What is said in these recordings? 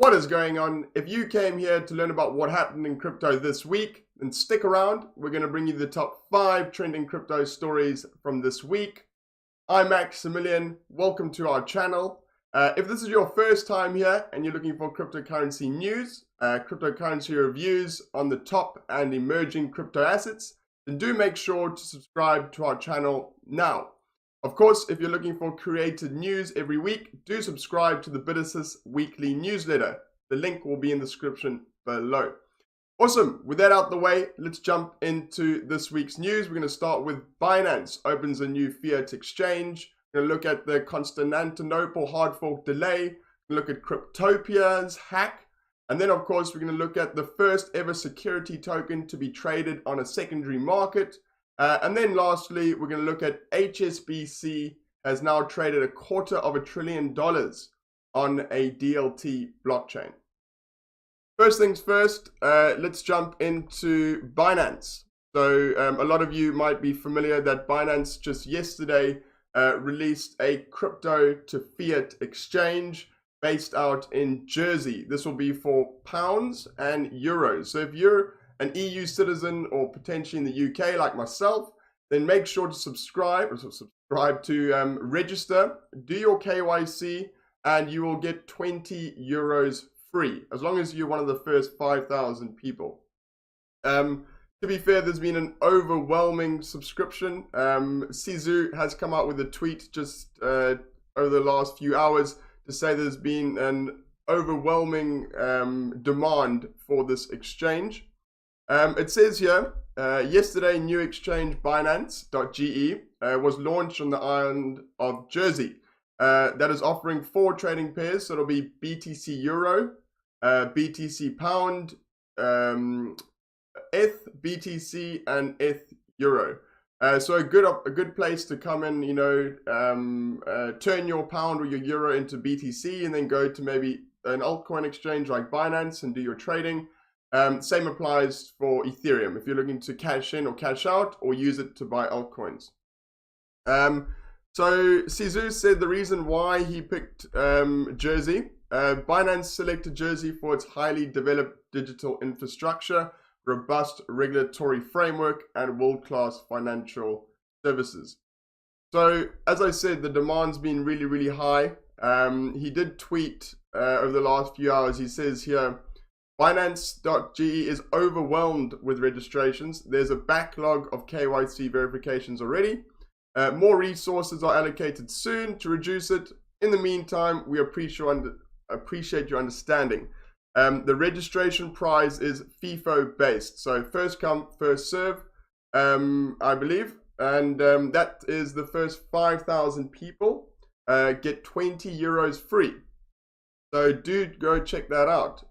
What is going on? If you came here to learn about what happened in crypto this week, then stick around. We're going to bring you the top 5 trending crypto stories from this week. I'm Maximilian. Welcome to our channel. If this is your first time here and you're looking for cryptocurrency news, cryptocurrency reviews on the top and emerging crypto assets, then do make sure to subscribe to our channel now. Of course, if you're looking for created news every week, do subscribe to the BITASSIST weekly newsletter. The link will be in the description below. Awesome. With that out the way, let's jump into this week's news. We're going to start with Binance opens a new fiat exchange. We're going to look at the Constantinople Hardfork delay. We're going to look at Cryptopia's hack. And then, of course, we're going to look at the first ever security token to be traded on a secondary market. And then lastly, we're going to look at HSBC has now traded $250 billion on a DLT blockchain. First things first, let's jump into Binance. So a lot of you might be familiar that Binance just yesterday released a crypto to fiat exchange based out in Jersey. This will be for pounds and euros. So if you're an EU citizen or potentially in the UK like myself, then make sure to subscribe to register, do your KYC, and you will get 20 euros free, as long as you're one of the first 5,000 people. To be fair, there's been an overwhelming subscription. Sizu has come out with a tweet just over the last few hours to say there's been an overwhelming demand for this exchange. It says here, yesterday New Exchange Binance.ge was launched on the island of Jersey. That is offering 4 trading pairs, so it'll be BTC Euro, BTC Pound, ETH BTC, and ETH Euro. So a good place to come in, turn your pound or your euro into BTC and then go to maybe an altcoin exchange like Binance and do your trading. Same applies for Ethereum if you're looking to cash in or cash out or use it to buy altcoins. So Sizu said the reason why he picked Jersey, Binance selected Jersey for its highly developed digital infrastructure, robust regulatory framework, and world-class financial services. So as I said, the demand's been really, really high. He did tweet over the last few hours. He says here, Binance.ge is overwhelmed with registrations. There's a backlog of KYC verifications already. More resources are allocated soon to reduce it. In the meantime, we appreciate your understanding. The registration price is FIFO based, so first come, first serve, I believe. And that is the first 5,000 people get 20 euros free. So do go check that out.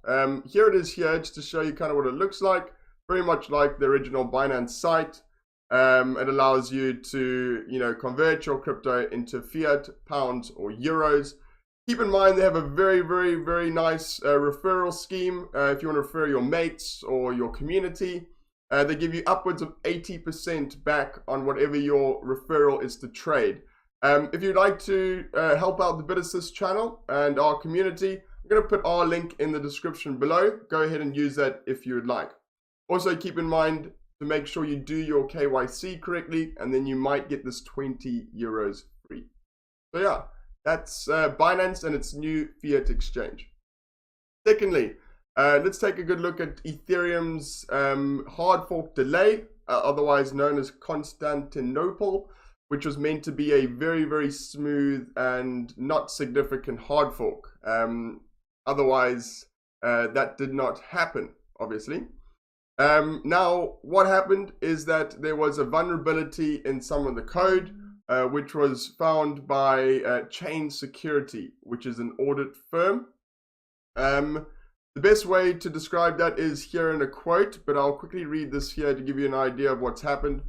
Here it is here, just to show you kind of what it looks like. Very much like the original Binance site. It allows you to, convert your crypto into fiat, pounds, or euros. Keep in mind they have a very, very, very nice referral scheme. If you want to refer your mates or your community, they give you upwards of 80% back on whatever your referral is to trade. If you'd like to help out the BITASSIST channel and our community, I'm going to put our link in the description below. Go ahead and use that if you would like. Also, keep in mind to make sure you do your KYC correctly, and then you might get this 20 euros free. So yeah, that's Binance and its new fiat exchange. Secondly, let's take a good look at Ethereum's hard fork delay, otherwise known as Constantinople, which was meant to be a very, very smooth and not significant hard fork. Otherwise, that did not happen, obviously. Now, what happened is that there was a vulnerability in some of the code, which was found by Chain Security, which is an audit firm. The best way to describe that is here in a quote, but I'll quickly read this here to give you an idea of what's happened.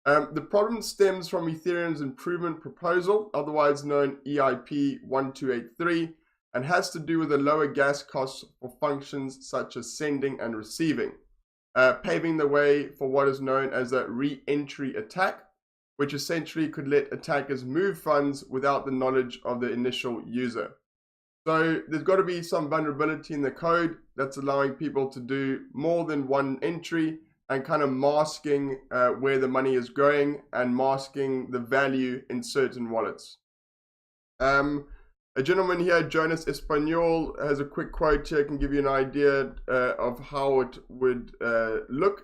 The problem stems from Ethereum's improvement proposal, otherwise known EIP 1283, and has to do with the lower gas costs for functions such as sending and receiving, paving the way for what is known as a re-entry attack, which essentially could let attackers move funds without the knowledge of the initial user. So there's got to be some vulnerability in the code that's allowing people to do more than one entry and kind of masking where the money is going and masking the value in certain wallets. A gentleman here, Jonas Espanol, has a quick quote here, can give you an idea of how it would look.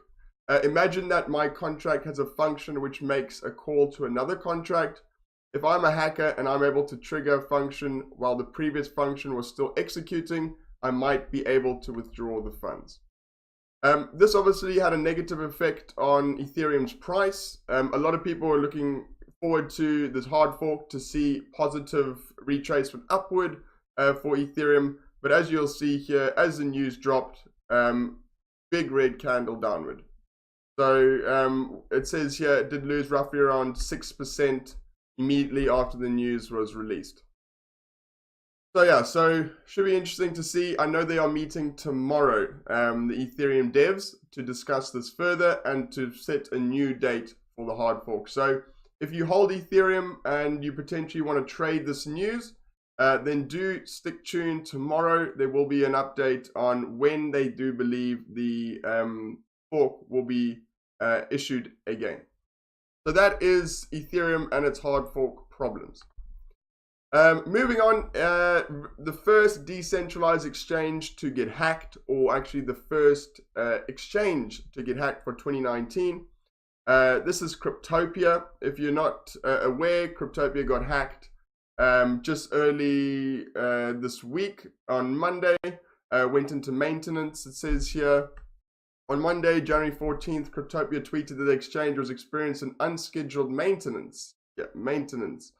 Imagine that my contract has a function which makes a call to another contract. If I'm a hacker and I'm able to trigger a function while the previous function was still executing, I might be able to withdraw the funds. This obviously had a negative effect on Ethereum's price. A lot of people are looking forward to this hard fork to see positive retracement upward for Ethereum. But as you'll see here, as the news dropped, big red candle downward. So it says here it did lose roughly around 6% immediately after the news was released. So yeah, so should be interesting to see. I know they are meeting tomorrow, the Ethereum devs, to discuss this further and to set a new date for the hard fork. So if you hold Ethereum and you potentially want to trade this news, then do stick tuned tomorrow. There will be an update on when they do believe the fork will be issued again. So that is Ethereum and its hard fork problems. Moving on, the first decentralized exchange to get hacked, or actually the first exchange to get hacked for 2019. This is Cryptopia. If you're not aware, Cryptopia got hacked just early this week on Monday, went into maintenance. It says here, on Monday, January 14th, Cryptopia tweeted that the exchange was experiencing unscheduled maintenance. Yeah, maintenance.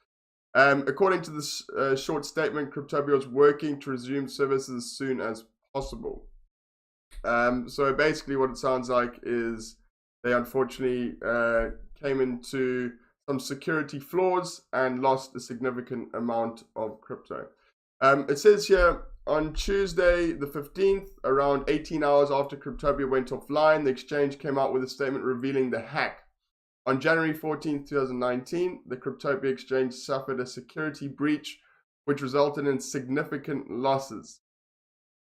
According to this short statement, Cryptopia was working to resume services as soon as possible. So basically what it sounds like is they unfortunately came into some security flaws and lost a significant amount of crypto. It says here, on Tuesday the 15th, around 18 hours after Cryptopia went offline, the exchange came out with a statement revealing the hack. On January 14th, 2019, the Cryptopia exchange suffered a security breach which resulted in significant losses.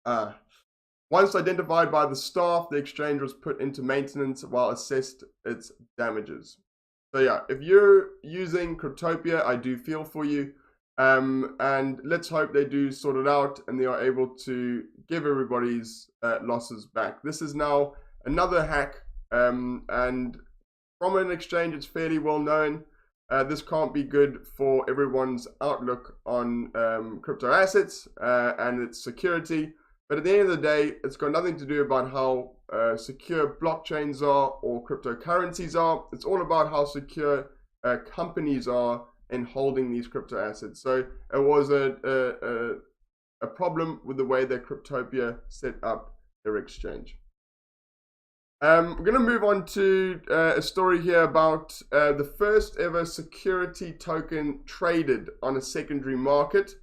Once identified by the staff, the exchange was put into maintenance while assessed its damages. So yeah, if you're using Cryptopia, I do feel for you. And let's hope they do sort it out and they are able to give everybody's losses back. This is now another hack, and from an exchange it's fairly well known. This can't be good for everyone's outlook on crypto assets and its security. But at the end of the day, it's got nothing to do about how secure blockchains are or cryptocurrencies are. It's all about how secure companies are in holding these crypto assets. So it was a problem with the way that Cryptopia set up their exchange. We're going to move on to a story here about the first ever security token traded on a secondary market.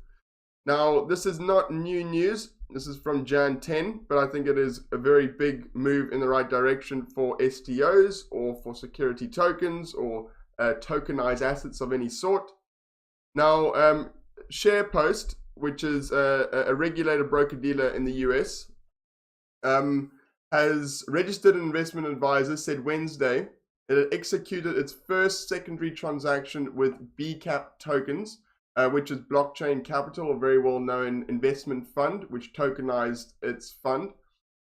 Now, this is not new news. This is from Jan 10, but I think it is a very big move in the right direction for STOs or for security tokens or tokenized assets of any sort. Now, SharePost, which is a regulated broker-dealer in the US, has registered an investment advisor, said Wednesday it had executed its first secondary transaction with BCAP tokens, which is Blockchain Capital, a very well-known investment fund, which tokenized its fund.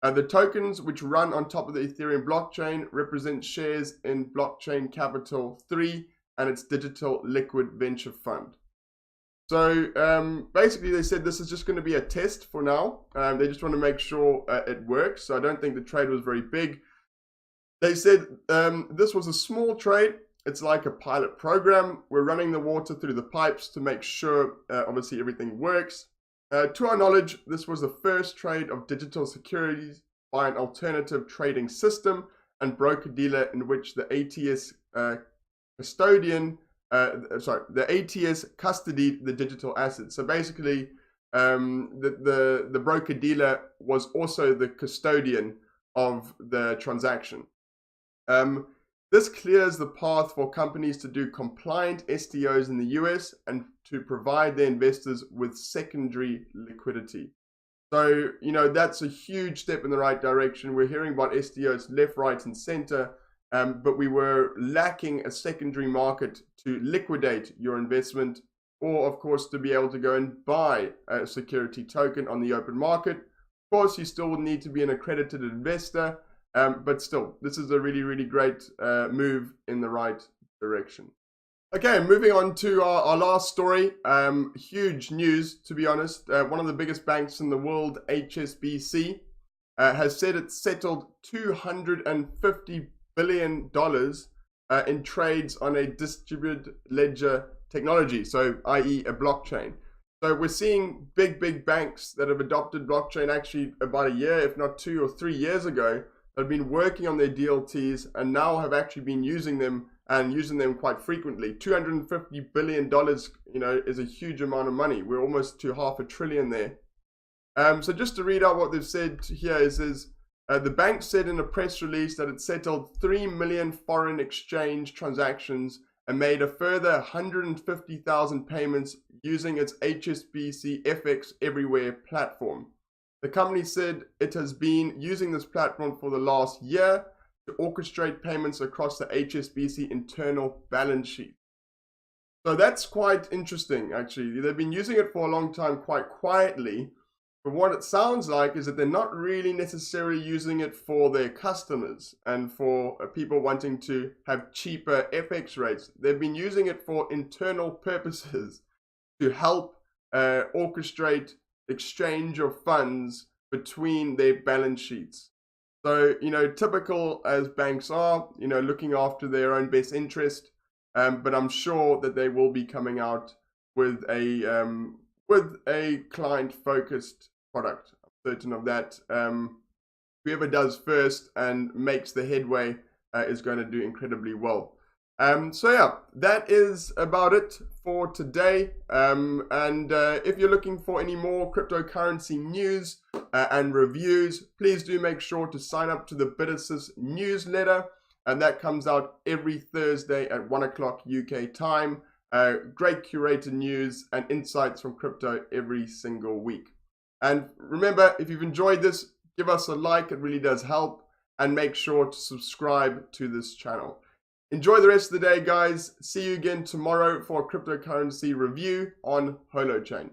The tokens, which run on top of the Ethereum blockchain, represent shares in Blockchain Capital 3 and its digital liquid venture fund. So basically they said this is just going to be a test for now. They just want to make sure it works. So I don't think the trade was very big. They said this was a small trade. It's like a pilot program. We're running the water through the pipes to make sure obviously everything works. To our knowledge, this was the first trade of digital securities by an alternative trading system and broker-dealer in which the ATS custodian, the ATS custodied the digital assets. So basically, the broker-dealer was also the custodian of the transaction. This clears the path for companies to do compliant STOs in the US and to provide their investors with secondary liquidity. So, that's a huge step in the right direction. We're hearing about STOs left, right, and center, but we were lacking a secondary market to liquidate your investment, or, of course, to be able to go and buy a security token on the open market. Of course, you still would need to be an accredited investor, but still, this is a really, really great move in the right direction. Okay, moving on to our last story. Huge news, to be honest. One of the biggest banks in the world, HSBC, has said it settled $250 billion in trades on a distributed ledger technology, so i.e. a blockchain. So we're seeing big banks that have adopted blockchain actually about a year, if not 2 or 3 years ago, that have been working on their DLTs and now have actually been using them and using them quite frequently. $250 billion, is a huge amount of money. We're almost to $500 billion there. So just to read out what they've said here is the bank said in a press release that it settled 3 million foreign exchange transactions and made a further 150,000 payments using its HSBC FX Everywhere platform. The company said it has been using this platform for the last year to orchestrate payments across the HSBC internal balance sheet. So that's quite interesting, actually. They've been using it for a long time quite quietly, but what it sounds like is that they're not really necessarily using it for their customers and for people wanting to have cheaper FX rates. They've been using it for internal purposes to help orchestrate exchange of funds between their balance sheets. So, typical as banks are, looking after their own best interest, but I'm sure that they will be coming out with a client-focused product. I'm certain of that. Whoever does first and makes the headway is going to do incredibly well. So yeah, that is about it for today. If you're looking for any more cryptocurrency news and reviews, please do make sure to sign up to the BITASSIST newsletter, and that comes out every Thursday at 1 o'clock UK time. Great curated news and insights from crypto every single week. And remember, if you've enjoyed this, give us a like, it really does help, and make sure to subscribe to this channel. Enjoy the rest of the day, guys. See you again tomorrow for a cryptocurrency review on Holochain.